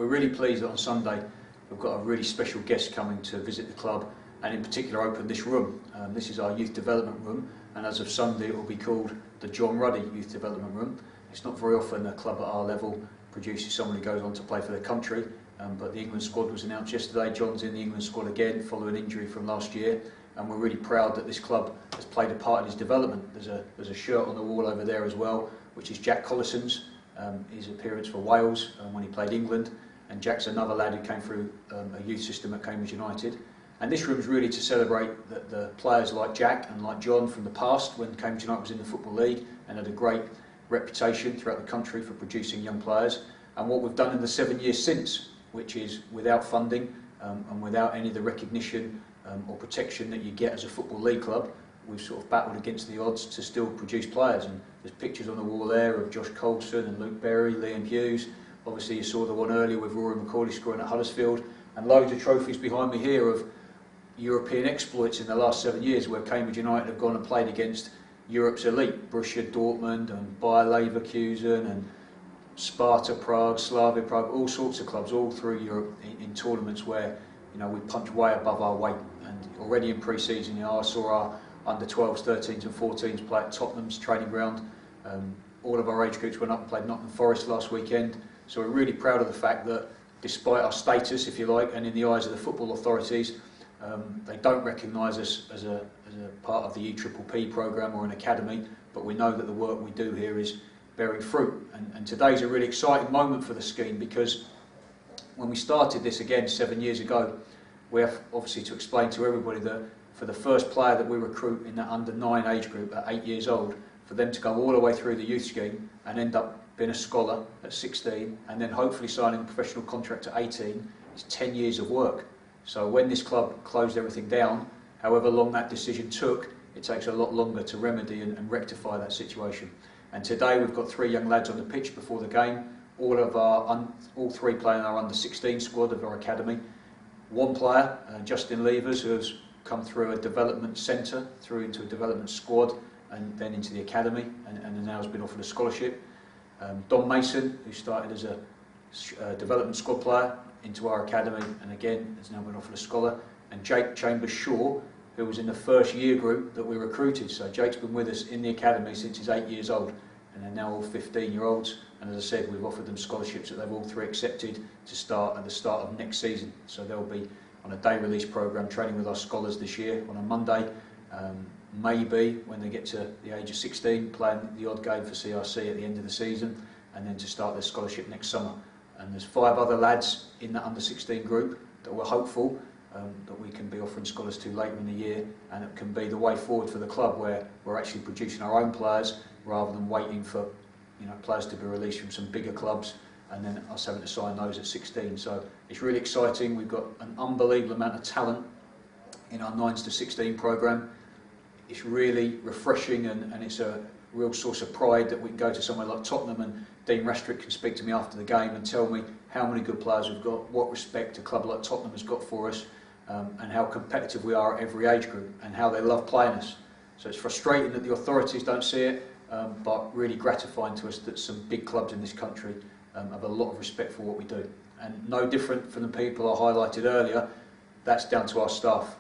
we're really pleased that on Sunday we've got a really special guest coming to visit the club, and in particular open this room. This is our youth development room, and as of Sunday it will be called the John Ruddy Youth Development Room. It's not very often a club at our level produces someone who goes on to play for the country, but the England squad was announced yesterday. John's in the England squad again following injury from last year, and we're really proud that this club has played a part in his development. There's a shirt on the wall over there as well, which is Jack Collison's, his appearance for Wales when he played England, and Jack's another lad who came through a youth system at Cambridge United. And this room's really to celebrate the players like Jack and like John from the past, when Cambridge United was in the Football League and had a great reputation throughout the country for producing young players, and what we've done in the 7 years since, which is without funding and without any of the recognition or protection that you get as a Football League club. We've sort of battled against the odds to still produce players, and there's pictures on the wall there of Josh Colson and Luke Berry, Liam Hughes. Obviously you saw the one earlier with Rory McCauley scoring at Huddersfield, and loads of trophies behind me here of European exploits in the last 7 years where Cambridge United have gone and played against Europe's elite, Borussia Dortmund and Bayer Leverkusen and Sparta Prague, Slavia Prague, all sorts of clubs all through Europe in tournaments where, you know, we punch way above our weight. And already in pre-season, you know, I saw our under-12s, 13s and 14s play at Tottenham's training ground. All of our age groups went up and played Nottingham Forest last weekend. So we're really proud of the fact that despite our status, if you like, and in the eyes of the football authorities, they don't recognise us as a part of the EPPP programme or an academy, but we know that the work we do here is bearing fruit. And today's a really exciting moment for the scheme, because when we started this again 7 years ago, we have obviously to explain to everybody that for the first player that we recruit in that under-9 age group at 8 years old, for them to go all the way through the youth scheme and end up being a scholar at 16 and then hopefully signing a professional contract at 18 is 10 years of work. So when this club closed everything down, however long that decision took, it takes a lot longer to remedy and rectify that situation. And today we've got 3 young lads on the pitch before the game, all 3 playing our under-16 squad of our academy. One player, Justin Levers, who has come through a development centre, through into a development squad and then into the academy, and now has been offered a scholarship. Don Mason, who started as a development squad player into our academy and again has now been offered a scholar, and Jake Chambers-Shaw, who was in the first year group that we recruited. So Jake's been with us in the academy since he's 8 years old, and they're now all 15-year-olds, and as I said, we've offered them scholarships that they've all 3 accepted to start at the start of next season. So they'll be on a day release programme training with our scholars this year on a Monday, maybe when they get to the age of 16 playing the odd game for CRC at the end of the season, and then to start their scholarship next summer. And there's 5 other lads in that under-16 group that we're hopeful that we can be offering scholars to later in the year, and it can be the way forward for the club, where we're actually producing our own players rather than waiting for, you know, players to be released from some bigger clubs and then us having to sign those at 16. So it's really exciting. We've got an unbelievable amount of talent in our 9s to 16 programme. It's really refreshing, and it's a real source of pride that we can go to somewhere like Tottenham and Dean Rastrick can speak to me after the game and tell me how many good players we've got, what respect a club like Tottenham has got for us, and how competitive we are at every age group and how they love playing us. So it's frustrating that the authorities don't see it, but really gratifying to us that some big clubs in this country have a lot of respect for what we do. And no different from the people I highlighted earlier, that's down to our staff.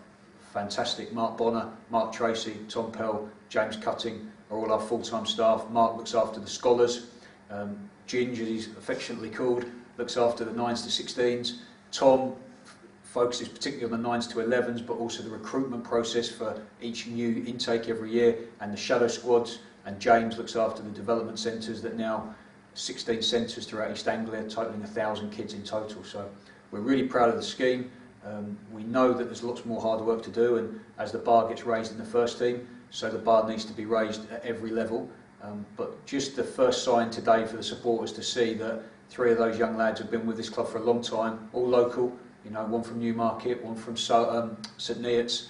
Fantastic. Mark Bonner, Mark Tracy, Tom Pell, James Cutting are all our full-time staff. Mark looks after the scholars. Ginge, as he's affectionately called, looks after the 9s to 16s. Tom focuses particularly on the 9s to 11s, but also the recruitment process for each new intake every year and the shadow squads. And James looks after the development centres that now 16 centres throughout East Anglia, totalling 1,000 kids in total. So we're really proud of the scheme. We know that there's lots more hard work to do, and as the bar gets raised in the first team, so the bar needs to be raised at every level. But just the first sign today for the supporters to see that 3 of those young lads have been with this club for a long time, all local, you know, one from Newmarket, one from St Neots,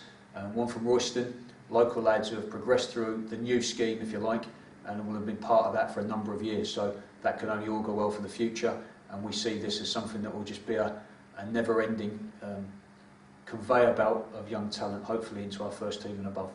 one from Royston, local lads who have progressed through the new scheme, if you like, and will have been part of that for a number of years. So that can only all go well for the future, and we see this as something that will just be a never-ending conveyor belt of young talent, hopefully into our first team and above.